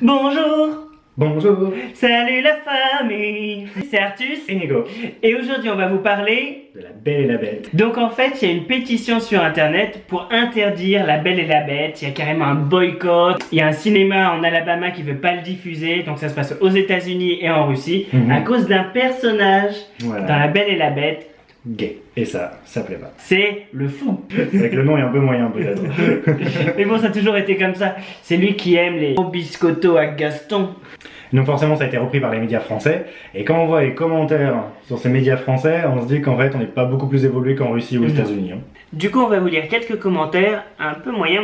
Bonjour, Bonjour, salut la famille, c'est Artus et Nico, et aujourd'hui on va vous parler... de La Belle et la Bête. Donc en fait il y a une pétition sur internet pour interdire La Belle et la Bête, il y a carrément un boycott, il y a un cinéma en Alabama qui veut pas le diffuser, donc ça se passe aux États-Unis et en Russie, à cause d'un personnage Voilà. dans La Belle et la Bête. Gay. Et ça plaît pas. C'est le fou. C'est vrai que le nom est un peu moyen peut-être. Mais bon, ça a toujours été comme ça. C'est lui qui aime les gros biscottos à Gaston. Donc forcément ça a été repris par les médias français. Et quand on voit les commentaires sur ces médias français, on se dit qu'en fait on n'est pas beaucoup plus évolué qu'en Russie ou aux États-Unis. Du coup, on va vous lire quelques commentaires un peu moyen.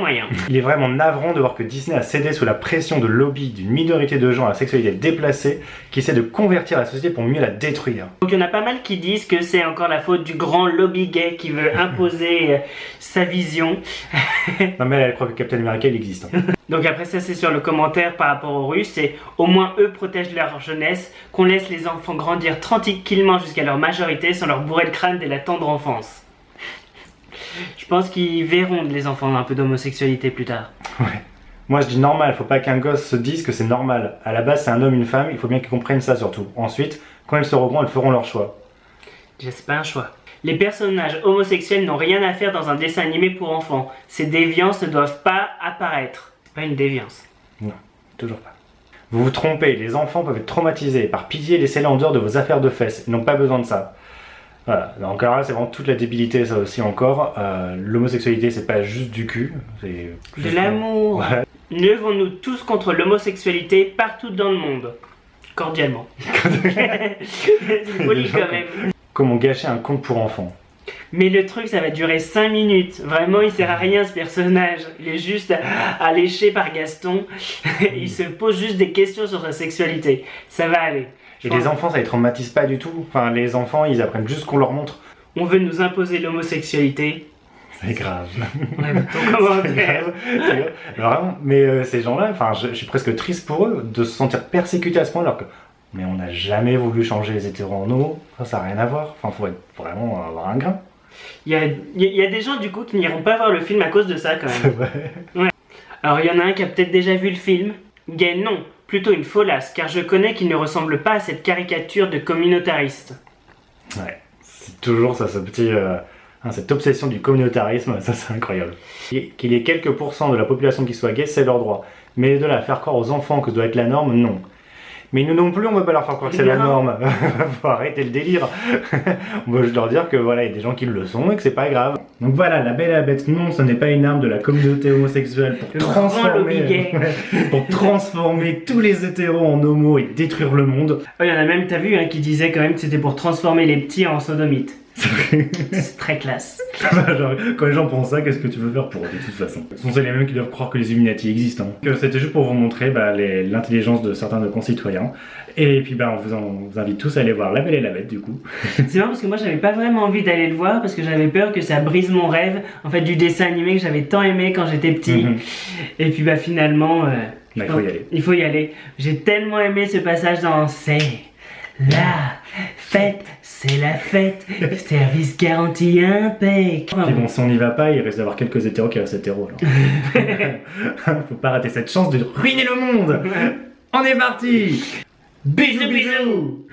Il est vraiment navrant de voir que Disney a cédé sous la pression de lobby d'une minorité de gens à la sexualité déplacée qui essaie de convertir la société pour mieux la détruire. Donc il y en a pas mal qui disent que c'est encore la faute du grand lobby gay qui veut imposer sa vision. Non mais elle croit que Captain America il existe. Donc après ça c'est sur le commentaire par rapport aux Russes, c'est au moins eux protègent leur jeunesse, qu'on laisse les enfants grandir tranquillement jusqu'à leur majorité sans leur bourrer le crâne dès la tendre enfance. Je pense qu'ils verront les enfants un peu d'homosexualité plus tard. Ouais. Moi je dis normal, faut pas qu'un gosse se dise que c'est normal. À la base c'est un homme, une femme, il faut bien qu'ils comprennent ça surtout. Ensuite, quand ils seront grands, ils feront leur choix. Déjà c'est pas un choix. Les personnages homosexuels n'ont rien à faire dans un dessin animé pour enfants. Ces déviances ne doivent pas apparaître. C'est pas une déviance. Non, toujours pas. Vous vous trompez, les enfants peuvent être traumatisés. Par pitié, laissez-les en dehors de vos affaires de fesses. Ils n'ont pas besoin de ça. Voilà, donc alors là c'est vraiment toute la débilité ça aussi encore. L'homosexualité c'est pas juste du cul, c'est... De l'amour. Ouais. Levons-nous tous contre l'homosexualité partout dans le monde. Cordialement. C'est poli quand même. Comment gâcher un conte pour enfants. Mais le truc ça va durer 5 minutes. Vraiment il sert à rien ce personnage. Il est juste alléché par Gaston. Il se pose juste des questions sur sa sexualité. Ça va aller. Et les enfants ça les traumatise pas du tout. Enfin les enfants ils apprennent juste qu'on leur montre. On veut nous imposer l'homosexualité. C'est grave. Ouais, ton commentaire. C'est grave. Vraiment, mais ces gens-là, enfin je suis presque triste pour eux de se sentir persécutés à ce point alors que... Mais on n'a jamais voulu changer les hétéros en homo, ça n'a rien à voir. Enfin faut être vraiment avoir un grain. Il y a des gens du coup qui n'iront pas voir le film à cause de ça quand C'est même. vrai. Ouais. Alors il y en a un qui a peut-être déjà vu le film. Gay non, plutôt une folasse, car je connais qu'il ne ressemble pas à cette caricature de communautariste. Ouais, c'est toujours ça, ce petit, cette obsession du communautarisme, ça c'est incroyable. Qu'il y ait quelques pourcents de la population qui soit gay, c'est leur droit. Mais de là à faire croire aux enfants que ça doit être la norme, non. Mais nous non plus, on ne va pas leur faire croire que c'est la norme. Faut arrêter le délire. On va juste leur dire que voilà, il y a des gens qui le sont et que c'est pas grave. Donc voilà, La Belle et la Bête, non, ce n'est pas une arme de la communauté homosexuelle pour transformer tous les hétéros en homo et détruire le monde. Oh, il y en a même, t'as vu, qui disait quand même que c'était pour transformer les petits en sodomites. C'est très classe. Genre, quand les gens pensent ça, qu'est-ce que tu veux faire pour eux, de toute façon? Ce sont les mêmes qui doivent croire que les Illuminati existent. C'était juste pour vous montrer l'intelligence de certains de nos concitoyens. Et puis on vous invite tous à aller voir La Belle et la Bête du coup. C'est marrant parce que moi j'avais pas vraiment envie d'aller le voir parce que j'avais peur que ça brise mon rêve en fait du dessin animé que j'avais tant aimé quand j'étais petit. Et puis finalement Il faut y aller. Il faut y aller. J'ai tellement aimé ce passage dans C'est la fête, c'est la fête, service garanti impeccable. Puis bon, si on n'y va pas, il risque d'avoir quelques hétéros qui restent hétéros alors. Faut pas rater cette chance de ruiner le monde. On est parti. Bisous bisous.